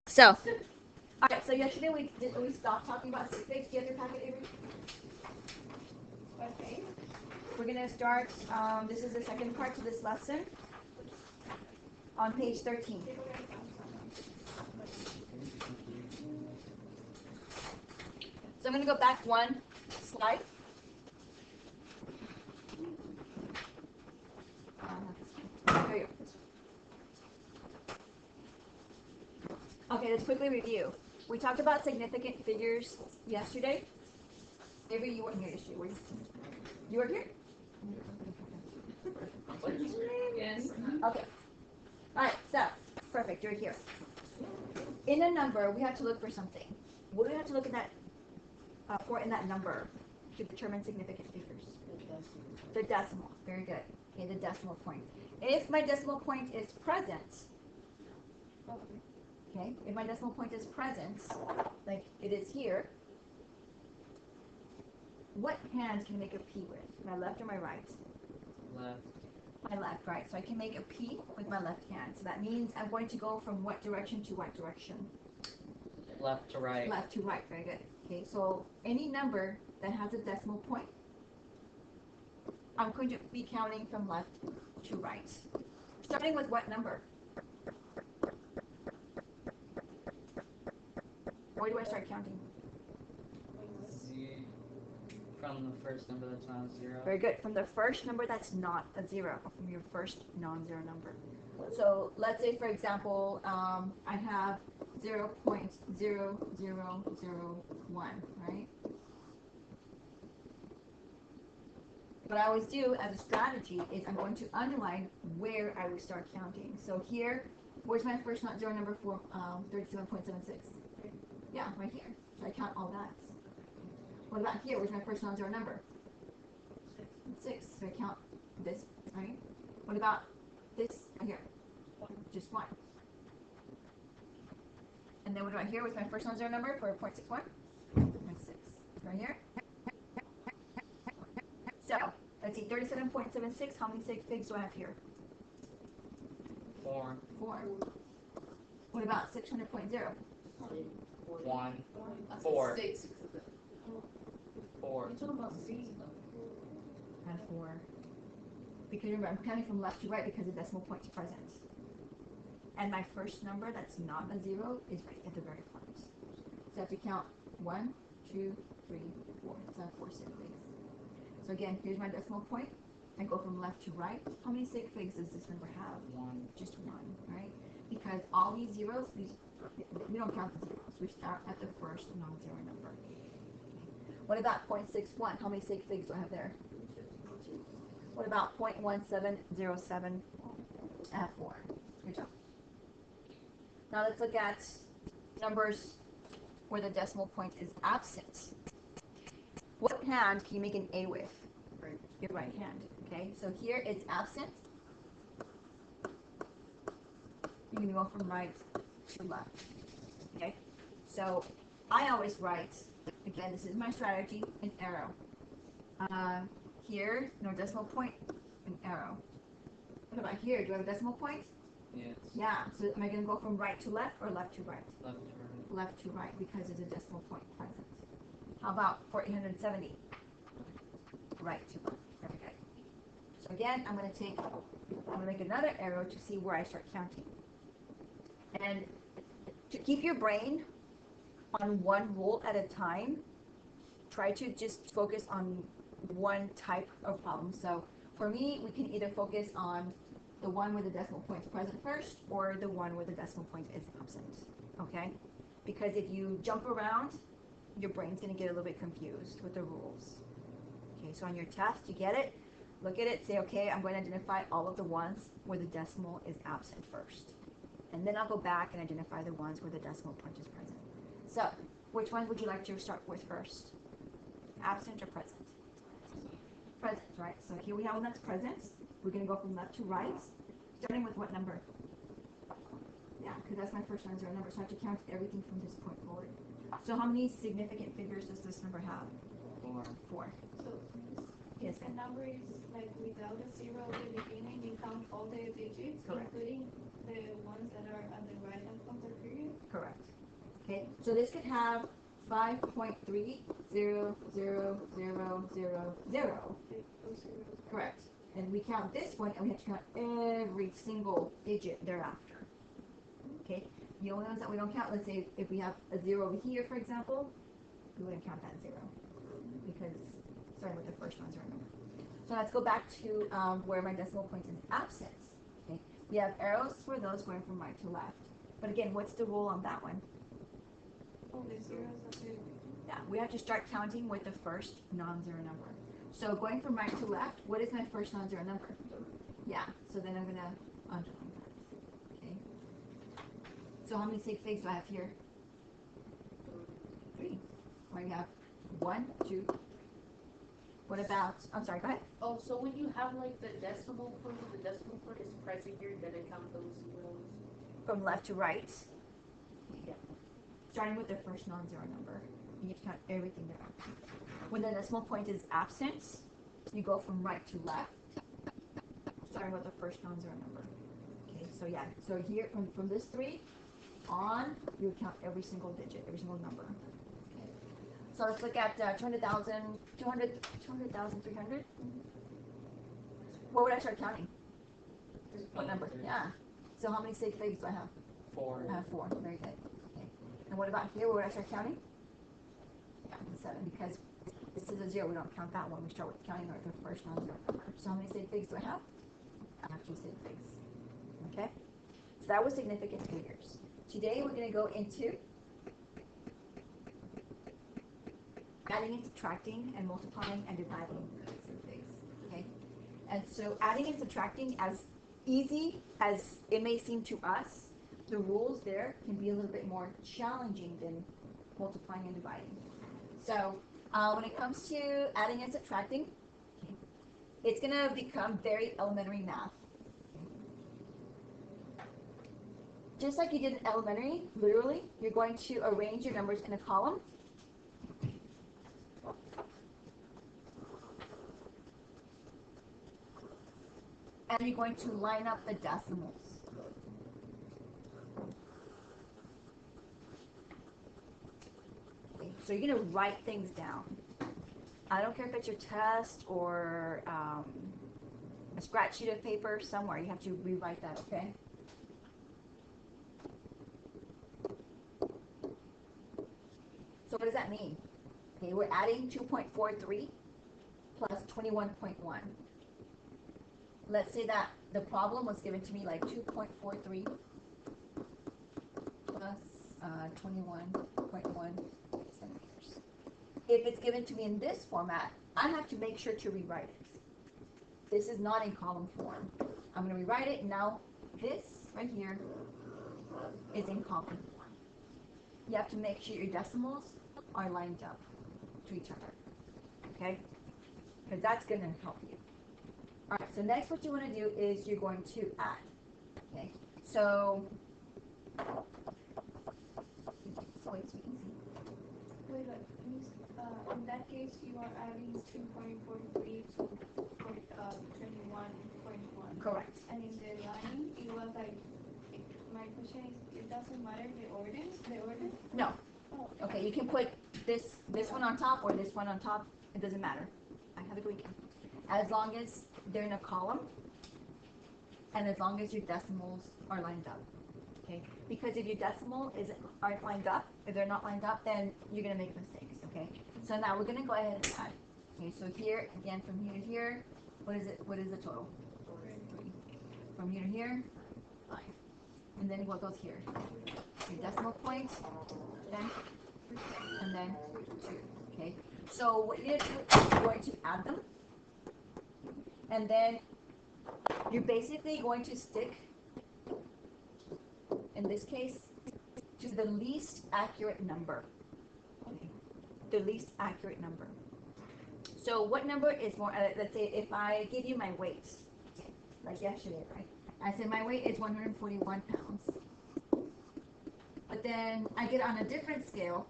So yesterday we stopped talking about sig figs. Do you have your packet, Avery? Okay. We're gonna start. This is the second part to this lesson on page 13. So I'm gonna go back one slide. There you go. Okay, let's quickly review. We talked about significant figures yesterday. Avery, you weren't here yesterday, were you? You were here? Yes. Okay. Alright, so, perfect, you're here. In a number, we have to look for something. What do we have to look at that for in that number to determine significant figures? The decimal. Very good. Okay, the decimal point. If my decimal point is present, okay, if my decimal point is present, like it is here, what hand can I make a P with? My left or my right? Left. My left, right. So I can make a P with my left hand. So that means I'm going to go from what direction to what direction? Left to right. Left to right. Very good. Okay, so any number that has a decimal point, I'm going to be counting from left to right. Starting with what number? Where do I start counting? From the first number that's not a zero. Very good. From the first number that's not a zero. From your first non-zero number. So let's say, for example, I have 0.0001, right? What I always do as a strategy is I'm going to underline where I will start counting. So here, where's my first non-zero number for 37.76? Yeah, right here. So I count all that. What about here? Where's my first non-zero number? 6. So I count this, right? What about this right here? Just 1. And then what about here? What's my first non-zero number for 0.61? 0.6. Right here. So, let's see, 37.76. How many figs do I have here? 4. 4. What about 600.0? 1. 4. 6. 4. You're talking about C. And 4. Because remember, I'm counting from left to right because the decimal point is present. And my first number that's not a 0 is right at the very front. So I have to count 1, 2, 3, 4. So I have 4 sig figs. So again, here's my decimal point. I go from left to right. How many sig figs does this number have? 1. Just 1, right? Because all these zeros, we don't count the zeros. We start at the first non-zero number. What about 0.61? How many sig figs do I have there? What about 0.1707? I have 4. Good job. Now let's look at numbers where the decimal point is absent. What hand can you make an A with? Your right hand. Okay, so here it's absent. You can go from right to left. Okay, so I always write, again, this is my strategy, an arrow. Here, no decimal point, an arrow. What about here? Do I have a decimal point? Yes. Yeah, so am I going to go from right to left or left to right? Left to right. Left to right because there's a decimal point present. How about for 870? Right to left. Very good. So again, I'm going to make another arrow to see where I start counting. And to keep your brain on one rule at a time, try to just focus on one type of problem. So for me, we can either focus on the one where the decimal point is present first or the one where the decimal point is absent. Okay? Because if you jump around, your brain's going to get a little bit confused with the rules. Okay, so on your test, you get it, look at it, say, okay, I'm going to identify all of the ones where the decimal is absent first. And then I'll go back and identify the ones where the decimal point is present. So, which one would you like to start with first? Absent or present? Present, right? So here we have one that's present. We're going to go from left to right, starting with what number? Yeah, because that's my first non-zero number, so I have to count everything from this point forward. So how many significant figures does this number have? 4. 4. So Yes, the number is like without a 0 at the beginning, you count all the digits, Correct. including the ones that are at the right hand counter period. Okay, so this could have 5.30000. Correct. And we count this one, and we have to count every single digit thereafter. Okay, the only ones that we don't count, let's say if we have a 0 over here, for example, we wouldn't count that 0 because starting with the first non-zero number. So let's go back to where my decimal point is absent. Okay, we have arrows for those going from right to left. But again, what's the rule on that one? Oh, the zeros are there. Yeah, we have to start counting with the first non-zero number. So going from right to left, what is my first non-zero number? Yeah, so then I'm gonna underline that. Okay. So how many sig figs do I have here? 3. I have 1, 2. What about? I'm sorry. Go ahead. Oh, so when you have like the decimal point is present here, then I count those zeros. From left to right. Yeah. Starting with the first non-zero number. You have to count everything there. When the decimal point is absent, you go from right to left, starting with the first non-zero number. Okay, so yeah, so here from this 3 on, you would count every single digit, every single number. Okay. So let's look at 200,000, 300. What would I start counting? What number? Yeah. So how many sig figs do I have? 4. I have 4. Very good. Okay. And what about here? What would I start counting? Yeah, 7, because this is a 0. We don't count that one. We start with counting the first non-zero number. So how many sig figs do I have? I have 2 sig figs. Okay? So that was significant figures. Today we're going to go into adding and subtracting and multiplying and dividing sig figs. Okay? And so adding and subtracting, as easy as it may seem to us, the rules there can be a little bit more challenging than multiplying and dividing. So when it comes to adding and subtracting, okay, it's going to become very elementary math. Okay. Just like you did in elementary, literally, you're going to arrange your numbers in a column. And you're going to line up the decimals. Okay, so you're going to write things down. I don't care if it's your test or a scratch sheet of paper somewhere. You have to rewrite that, okay? So what does that mean? Okay, we're adding 2.43 plus 21.1. Let's say that the problem was given to me like 2.43 plus 21.1 centimeters. If it's given to me in this format, I have to make sure to rewrite it. This is not in column form. I'm going to rewrite it. Now this right here is in column form. You have to make sure your decimals are lined up to each other. Okay? Because that's going to help you. Alright, so next what you want to do is you're going to add. Okay? So it's easy. Wait, in that case, you are adding 2.43 to 21.1. Correct. And in the line, it was like, my question is, it doesn't matter the order? No. Oh, Okay, you can put this one on top or this one on top. It doesn't matter. I have a good weekend. As long as they're in a column and as long as your decimals are lined up. Okay? Because if your decimal aren't lined up, if they're not lined up, then you're going to make mistakes. Okay? So now we're going to go ahead and add. Okay, so here, again, from here to here, what is it? What is the total? 3. From here to here, 5. And then what goes here? Your decimal point, 10, and then 2. Okay? So what you're going to do is you're going to add them. And then you're basically going to stick, in this case, to the least accurate number. Okay. The least accurate number. So what number is more, let's say if I give you my weight, like yesterday, right? I said my weight is 141 pounds. But then I get on a different scale,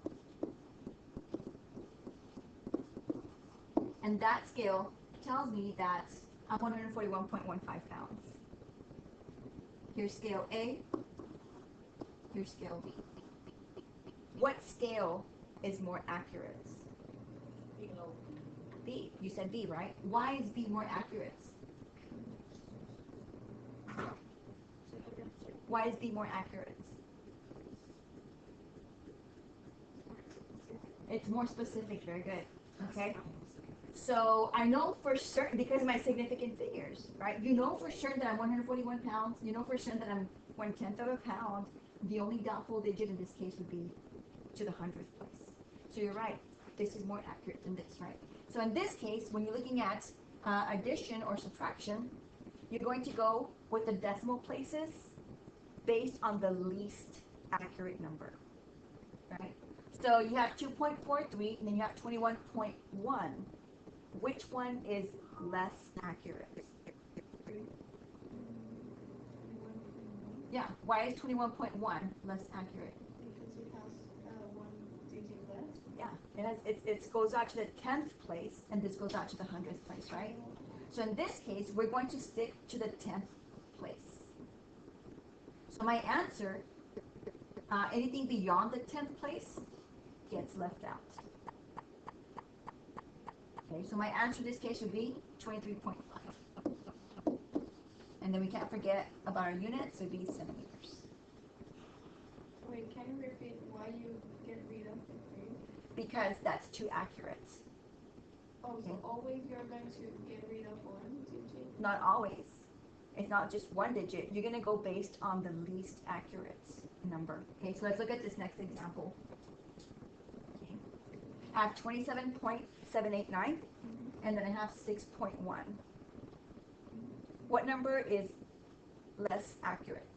and that scale tells me that I'm 141.15 pounds. Here's scale A, here's scale B. What scale is more accurate? Below. B. You said B, right? Why is B more accurate? Why is B more accurate? It's more specific. Very good. Okay. So I know for certain, because of my significant figures, right? You know for certain that I'm 141 pounds. You know for certain that I'm 1/10 of a pound. The only doubtful digit in this case would be to the 100th place. So you're right. This is more accurate than this, right? So in this case, when you're looking at addition or subtraction, you're going to go with the decimal places based on the least accurate number, right? So you have 2.43 and then you have 21.1. Which one is less accurate? Yeah, why is 21.1 less accurate? Because it has one digit less. Yeah, it goes out to the 10th place, and this goes out to the 100th place, right? So in this case, we're going to stick to the 10th place. So my answer, anything beyond the 10th place gets left out. Okay, so my answer in this case would be 23.5. And then we can't forget about our units, so it'd be centimeters. Wait, can you repeat why you get rid of the 3? Because that's too accurate. Oh, so always you're going to get rid of 1 digit? Not always. It's not just one digit. You're going to go based on the least accurate number. Okay, so let's look at this next example. Okay. I have 27.789, and then I have 6.1. What number is less accurate?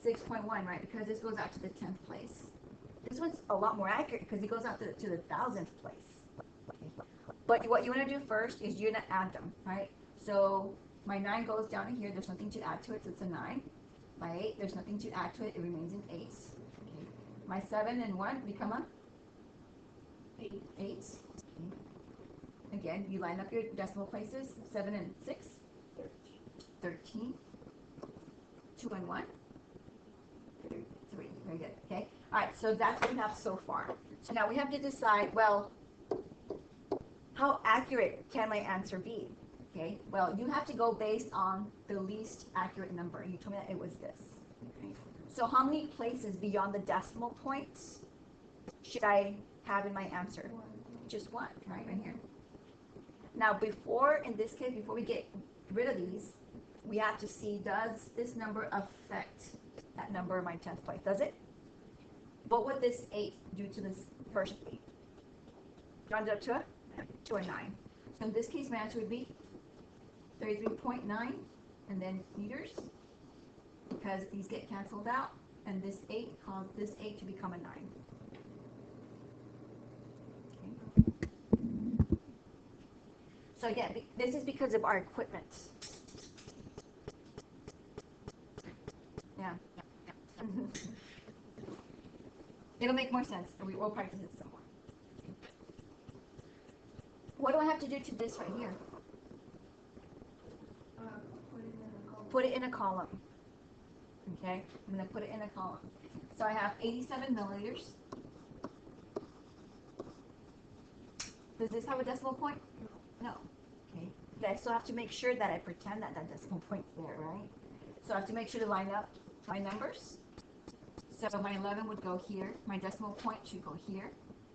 6.1, right? Because this goes out to the 10th place. This one's a lot more accurate because it goes out to the 1000th place. But what you want to do first is you're going to add them, right? So my 9 goes down in here. There's nothing to add to it, so it's a 9. My 8, there's nothing to add to it. It remains an 8. Okay. My 7 and 1 become a 8. Okay. Again, you line up your decimal places. 7 and 6. 13. 2 and 1. 3. Very good. Okay. All right. So that's what we have so far. So now we have to decide, well, how accurate can my answer be? Okay. Well, you have to go based on the least accurate number. You told me that it was this. Okay. So how many places beyond the decimal points should I have in my answer? 1. Just one, right here. Now, before, in this case, before we get rid of these, we have to see, does this number affect that number in my 10th place? Does it? What would this 8 do to this first 8? Round it up to a 9. So in this case, my answer would be 33.9, and then meters, because these get canceled out, and this 8 caused this 8 to become a 9. Okay. So again, this is because of our equipment. Yeah. It'll make more sense, and we will practice it some more. What do I have to do to this right here? Put it in a column. Okay, I'm going to put it in a column. So I have 87 milliliters. Does this have a decimal point? No. Okay. But I still have to make sure that I pretend that that decimal point's there, right? So I have to make sure to line up my numbers. So my 11 would go here. My decimal point should go here.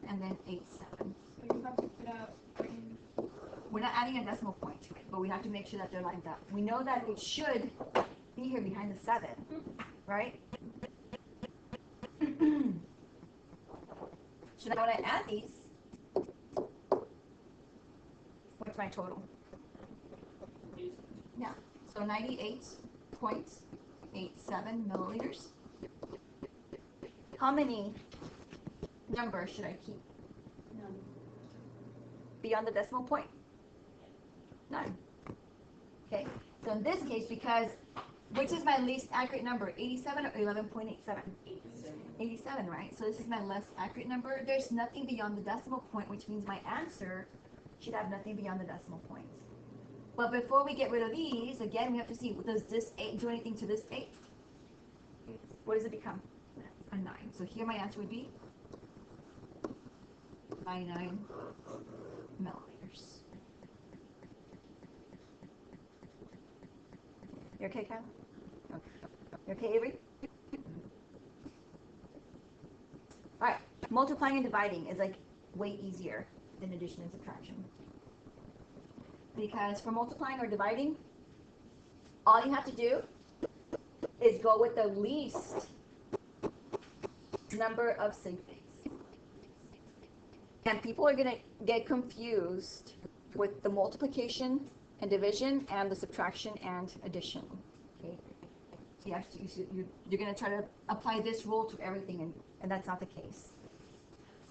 And then 87. So you have to put out. We're not adding a decimal point to it, but we have to make sure that they're lined up. We know that it should be here behind the 7, right? So now when I add these, what's my total? Yeah, so 98.87 milliliters. How many numbers should I keep? None. Beyond the decimal point? None. Okay, so in this case, because, which is my least accurate number, 87 or 11.87? 87, right? So this is my less accurate number. There's nothing beyond the decimal point, which means my answer should have nothing beyond the decimal point. But before we get rid of these, again, we have to see, does this 8 do anything to this 8? What does it become? A 9. So here my answer would be 99 milliliters. You okay, Kyle? Okay. You okay, Avery? Alright, multiplying and dividing is like way easier than addition and subtraction. Because for multiplying or dividing, all you have to do is go with the least number of sig figs. And people are going to get confused with the multiplication and division and the subtraction and addition. Okay? So you're going to try to apply this rule to everything, and that's not the case.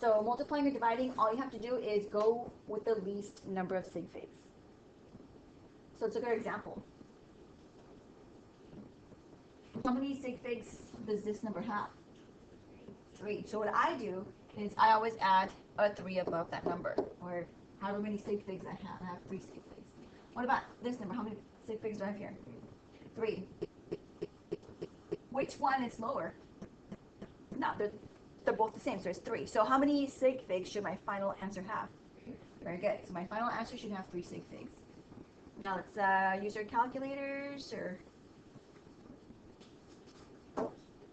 So multiplying or dividing, all you have to do is go with the least number of sig figs. So let's look at our example. How many sig figs does this number have? 3. So what I do is I always add a 3 above that number, or however many sig figs I have. I have 3 sig figs. What about this number? How many sig figs do I have here? 3. Which one is lower? No, they're both the same, so there's 3. So how many sig figs should my final answer have? Very good. So my final answer should have 3 sig figs. Now let's use our calculators or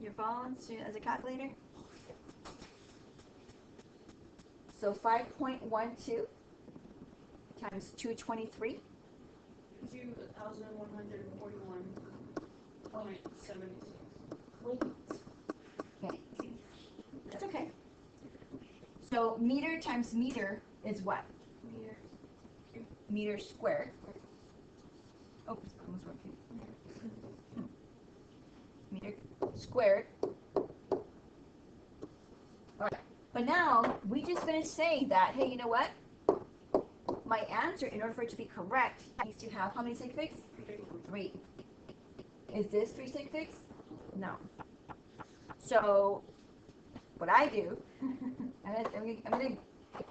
your phones as a calculator. So 5.12 times 223. 2,141.76. Okay. That's okay. So meter times meter is what? Meter squared. Oh, almost working. Meter squared. Alright. But now we just finished saying that, hey, you know what? My answer, in order for it to be correct, needs to have how many sig figs? 3. Is this 3 sig figs? No. So what I do, I'm going to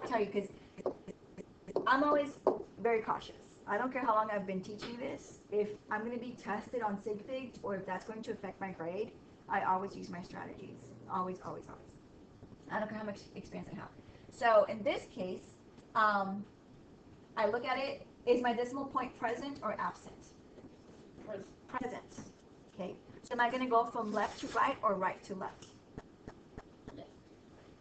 tell you, because I'm always very cautious. I don't care how long I've been teaching this. If I'm going to be tested on sig figs, or if that's going to affect my grade, I always use my strategies. Always, always, always. I don't care how much experience I have. So in this case, I look at it, is my decimal point present or absent? Present. Okay. So am I going to go from left to right or right to left?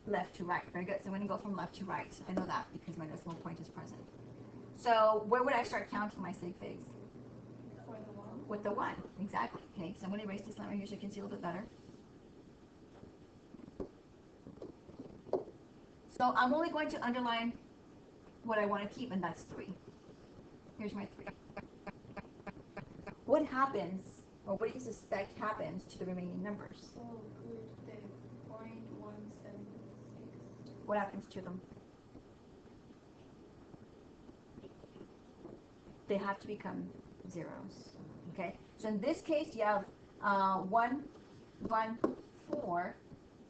Left to right. Very good. So I'm going to go from left to right. I know that because my decimal point is present. So where would I start counting my sig figs? With the 1. Exactly. Okay. So I'm going to erase this line right here so you can see a little bit better. So I'm only going to underline what I want to keep, and that's 3. Here's my 3. What happens, or what do you suspect happens to the remaining numbers? Oh, good. Then 0.176. What happens to them? They have to become zeros. Okay? So in this case, you have 1, 1, 4.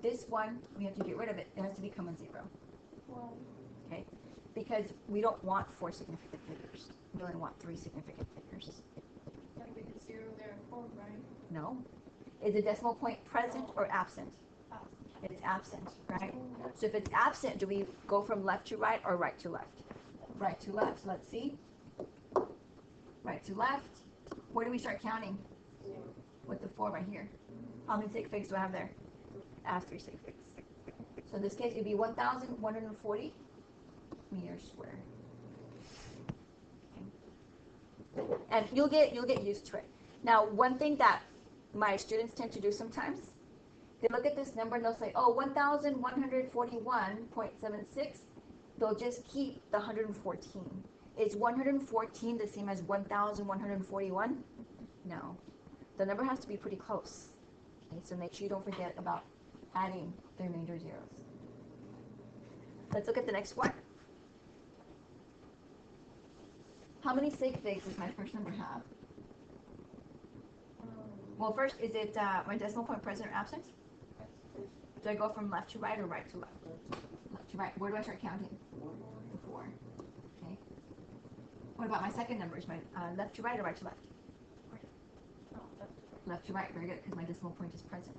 This one, we have to get rid of it. It has to become a 0. Wow. Okay? Because we don't want 4 significant figures. We only want 3 significant figures. Like with the 0 there and 4, right? No. Is the decimal point present or absent? It's absent, right? So if it's absent, do we go from left to right or right to left? Right to left. Let's see. Right to left. Where do we start counting? With the 4 right here. How many sig figs do I have there? I have 3 sig figs. So in this case, it would be 1,140 meters squared. Okay. And you'll get used to it. Now, one thing that my students tend to do sometimes, they look at this number and they'll say, oh, 1,141.76. They'll just keep the 114. Is 114 the same as 1,141? No. The number has to be pretty close. Okay, so make sure you don't forget about adding the remainder zeros. Let's look at the next one. How many sig figs does my first number have? Well, first, is it my decimal point present or absent? Do I go from left to right or right to left? Left to right. Where do I start counting? 4. Okay. What about my second number? Is my left to right or right to left? Left to right. Very good, because my decimal point is present.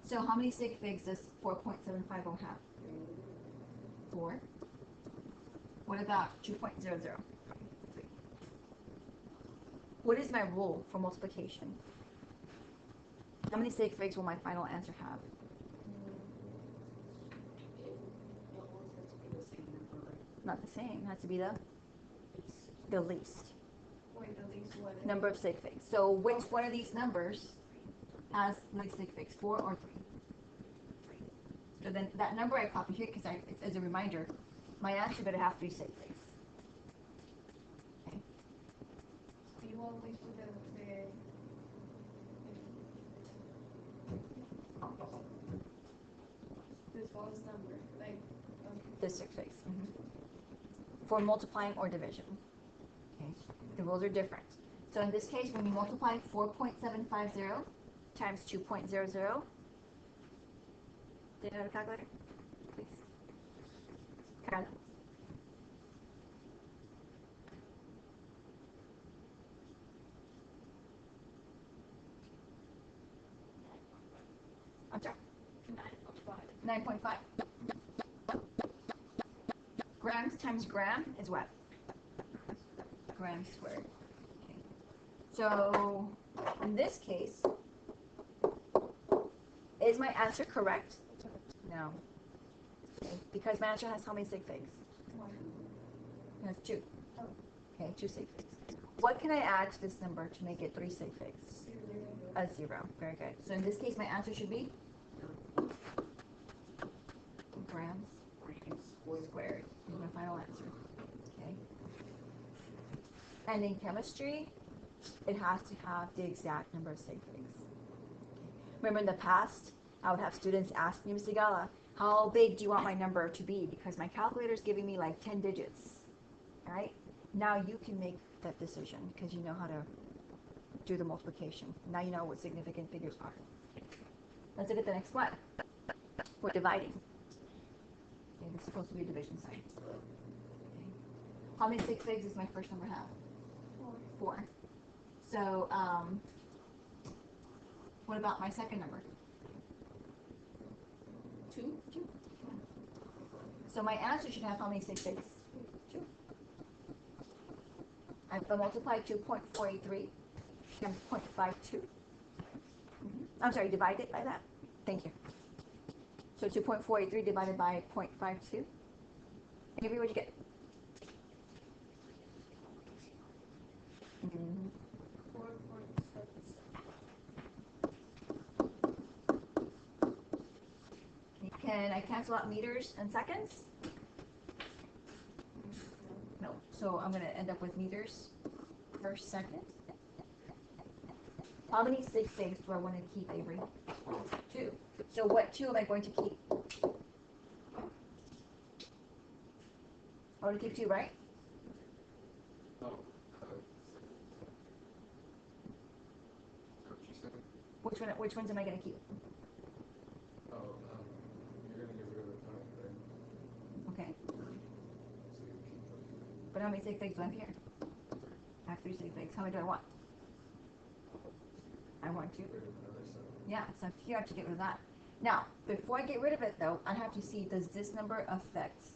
So how many sig figs does 4.750 have? 4. What about 2.00? What is my rule for multiplication? How many sig figs will my final answer have? It always has to be the same number, right? Not the same. It has to be the least Wait, the least what? number of sig figs. So which one of these numbers has least sig figs? 4 or 3? So then that number I copy here because as a reminder, my answer better have 3 sig figs. Okay. You always put the this false number, like, The sig figs. For multiplying or division. Okay. The rules are different. So in this case, when you multiply 4.750 times 2.00, do you have a calculator? Please. Carla. I'm sorry. 9.5. Grams times gram is what? Grams squared. Okay. So in this case, is my answer correct? No. Okay. Because my answer has how many sig figs? It has 2. Okay, 2 sig figs. What can I add to this number to make it 3 sig figs? A 0. Very good. So in this case, my answer should be grams squared is my final answer. Okay. And in chemistry, it has to have the exact number of sig figs. Remember in the past, I would have students ask me, Ms. Sigala, how big do you want my number to be? Because my calculator is giving me like 10 digits. All right? Now you can make that decision because you know how to do the multiplication. Now you know what significant figures are. Let's look at the next one. We're dividing. Okay, this is supposed to be a division sign. Okay. How many sig figs does my first number have? 4. So, what about my second number? 2? So my answer should have how many sig figs? 2. I've multiplied 2.483 times 0.52. I'm sorry, divide it by that. Thank you. So 2.483 divided by 0.52. Avery, what'd you get? 4.77. Can I cancel out meters and seconds? No. So I'm going to end up with meters per second. How many sig figs do I want to keep, Avery? 2. So what 2 am I going to keep? I want to keep 2, right? Which ones am I going to keep? You're gonna get rid of the top, right? Okay. So you keep But how many sig figs do I have here? I have 3 sig figs. How many do I want? I want 2. rid of another side. Yeah, so here I have to get rid of that. Now, before I get rid of it though, I have to see, does this number affect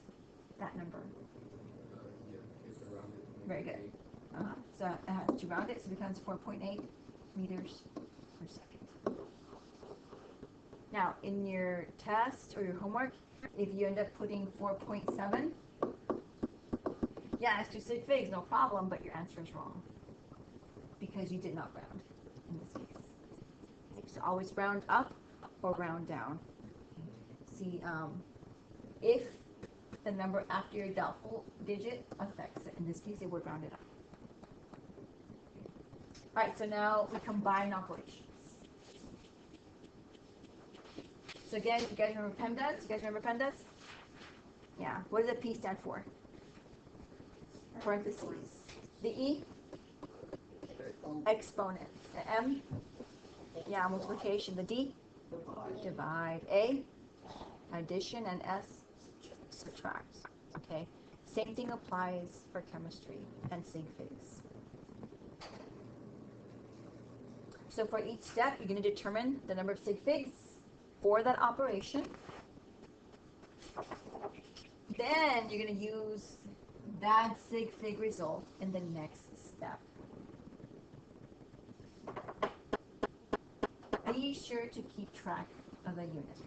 that number? Yeah, it's around it. Very good. So it has to round it, so it becomes 4.8 meters per second. Now, in your test or your homework, if you end up putting 4.7, yeah, it's 2 sig figs, no problem, but your answer is wrong because you did not round in this case. Okay, so always round up or round down. See, if the number after your doubtful digit affects it, in this case, it would round it up. All right, so now we combine operations. So again, you guys remember PEMDAS? You guys remember PEMDAS? Yeah. What does the P stand for? Parentheses. The E? Exponent. The M? Yeah, multiplication. The D? Divide. A? Addition. And S? Subtract. Okay. Same thing applies for chemistry and sig figs. So for each step, you're going to determine the number of sig figs for that operation. Then you're going to use that sig fig result in the next step. Be sure to keep track of the units.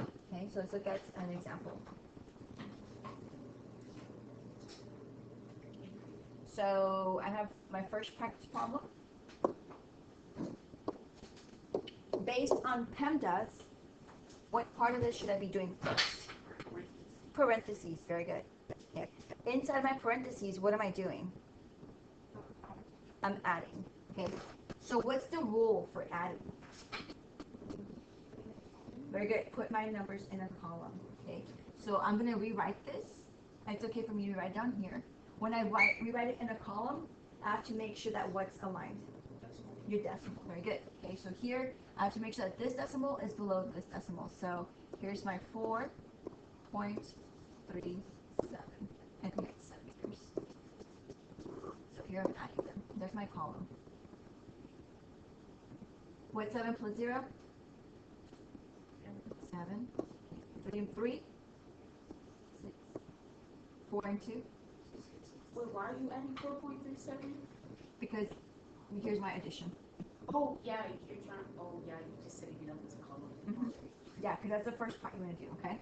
Okay, so let's look at an example. So I have my first practice problem. Based on PEMDAS, what part of this should I be doing first? Parentheses, very good. Okay. Inside my parentheses, what am I doing? I'm adding. Okay. So what's the rule for adding? Very good. Put my numbers in a column. Okay. So I'm going to rewrite this. It's okay for me to write down here. When I rewrite it in a column, I have to make sure that what's aligned? Your decimal. Very good. Okay, so here I have to make sure that this decimal is below this decimal. So here's my 4.37. And we get centimeters. So here I'm adding them. There's my column. What's 7 plus 0? 7. 3 and 3? 6. 4 and 2? Wait, why are you adding 4.37? Because here's my addition. Oh, yeah, you're trying, oh, yeah, you just said it up as a column. Mhm. Yeah, because that's the first part you want to do, okay?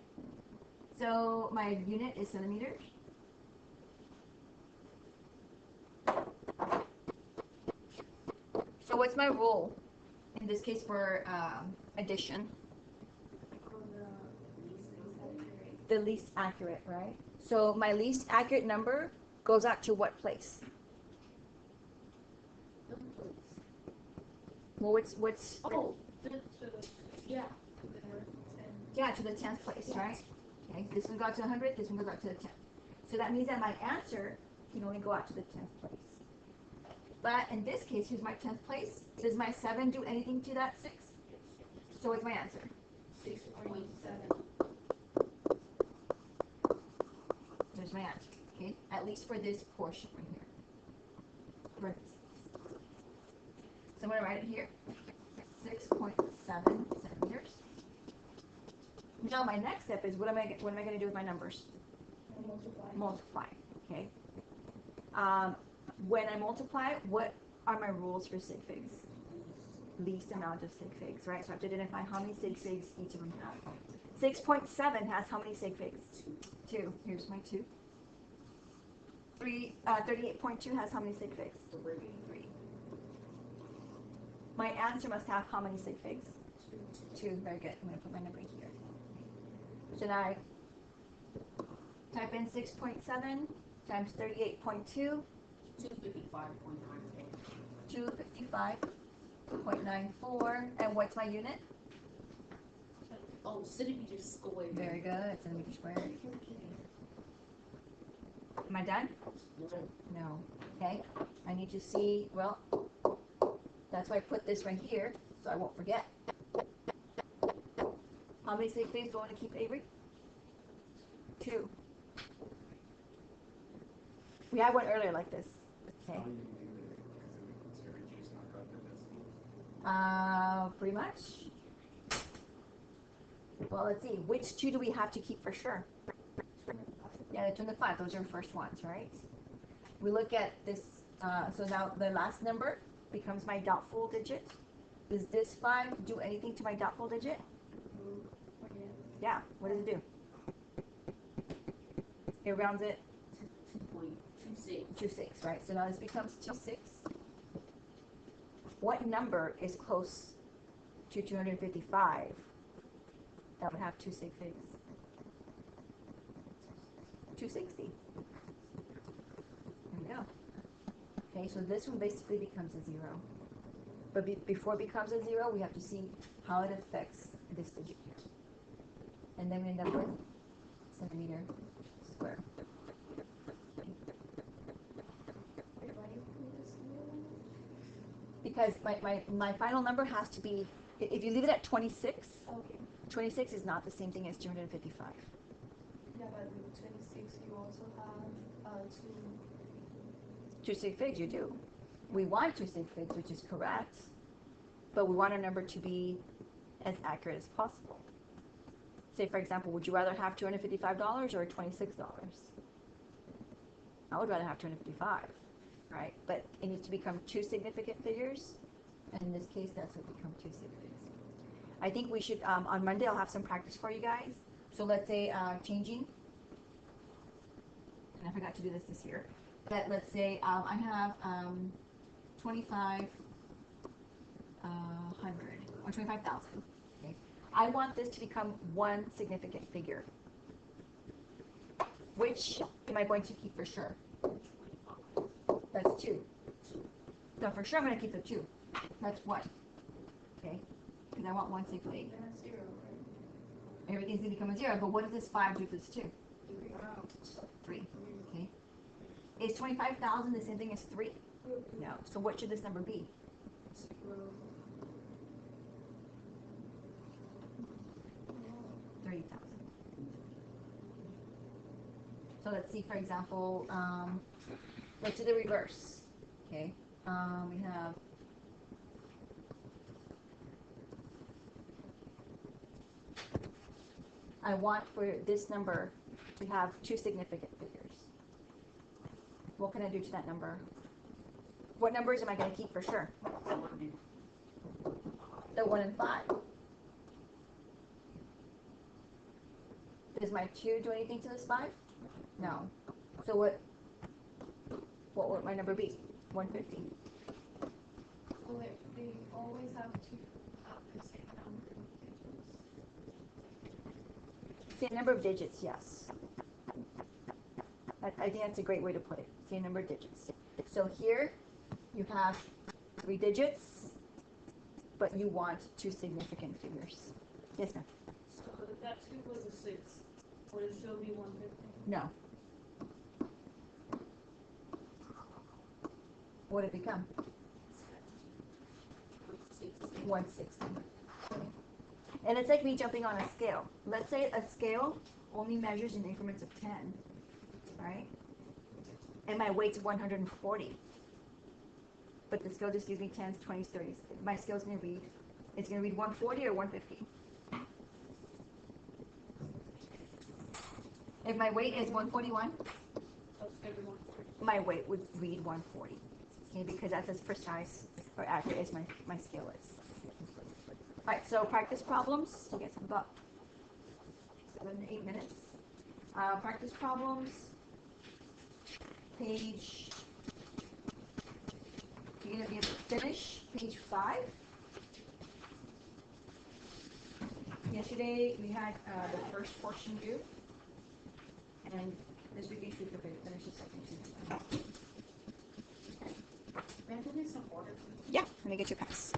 So my unit is centimeters. So what's my rule in this case for addition? The least accurate, right? So my least accurate number goes out to what place? Well, what's Oh, yeah. yeah, to the 10th place, right? Okay, this one got to 100, this one goes out to the 10th. So that means that my answer can only go out to the 10th place. But in this case, here's my 10th place. Does my 7 do anything to that 6? So what's my answer? 6.7. There's my answer, okay? At least for this portion right here. Parentheses. So I'm going to write it here. 6.7 centimeters. Now my next step is what am I going to do with my numbers? Multiply. Okay. When I multiply, what are my rules for sig figs? Least amount of sig figs, right? So I have to identify how many sig figs each of them have. 6.7 has how many sig figs? 2. Here's my 2. 38.2 has how many sig figs? 3. My answer must have how many sig figs? 2. Very good. I'm going to put my number here. Should I type in 6.7 times 38.2? 255.94. 255.94. And what's my unit? Oh, centimeter squared. Very good. Centimeter squared. Am I done? No. Okay. I need to see, well, that's why I put this right here, so I won't forget. How many sig figs do I want to keep, Avery? 2. We had one earlier like this. Okay. How do you do it? Because it would just knock out the decimal. Pretty much. Well, let's see. Which 2 do we have to keep for sure? Yeah, the 25. Those are the first ones, right? We look at this. So now the last number becomes my doubtful digit. Does this 5 do anything to my doubtful digit? Yeah. What does it do? It rounds it 2.26. to 6, right? So now this becomes 2.6. What number is close to 255 that would have 2 sig figs? 260. There we go. Okay, so this one basically becomes a 0. But before it becomes a 0, we have to see how it affects this digit here. And then we end up with centimeter square. Because my final number has to be, if you leave it at 26, Okay. 26 is not the same thing as 255. Yeah, but with 26 you also have 2. 2 sig figs, you do. We want 2 sig figs, which is correct. but we want our number to be as accurate as possible. Say, for example, would you rather have $255 or $26? I would rather have 255, right? But it needs to become two significant figures. And in this case, that's what become two significant. I think we should, on Monday, I'll have some practice for you guys. So let's say changing, and I forgot to do this year, but let's say I have 2,500 or 25,000. Okay, I want this to become one significant figure. Which am I going to keep for sure? That's 2. So for sure I'm going to keep the 2. That's 1. Okay, because I want 168. That's 0, right? Everything's going to become a 0, but what does this 5 do to this 2? 3. Okay. Is 25,000 the same thing as 3? No. So what should this number be? 30,000. So let's see, for example, let's do the reverse. Okay. We have I want for this number to have two significant figures. What can I do to that number? What numbers am I going to keep for sure? The 1 and 5. Does my 2 do anything to this 5? No. So what would my number be? 150. So they always have to have the same number of digits. Same number of digits, yes. I think that's a great way to put it. Same number of digits. So here you have 3 digits, but you want 2 significant figures. Yes, ma'am. So if that 2 was a 6, would it still be 150? No. What would it become? 160. And it's like me jumping on a scale. Let's say a scale only measures in increments of 10, right? And my weight's 140. But the scale just gives me 10s, 20s, 30s. My scale's going to read, it's going to read 140 or 150. If my weight is 141, my weight would read 140. Okay, because that's as precise or accurate as my scale is. Alright, so practice problems. You guys have about 7 to 8 minutes. Practice problems. Page. You're going to be able to finish page 5. Yesterday we had the first portion due. And this week you should finish the second two. May I do this in order? Yeah, let me get your pass.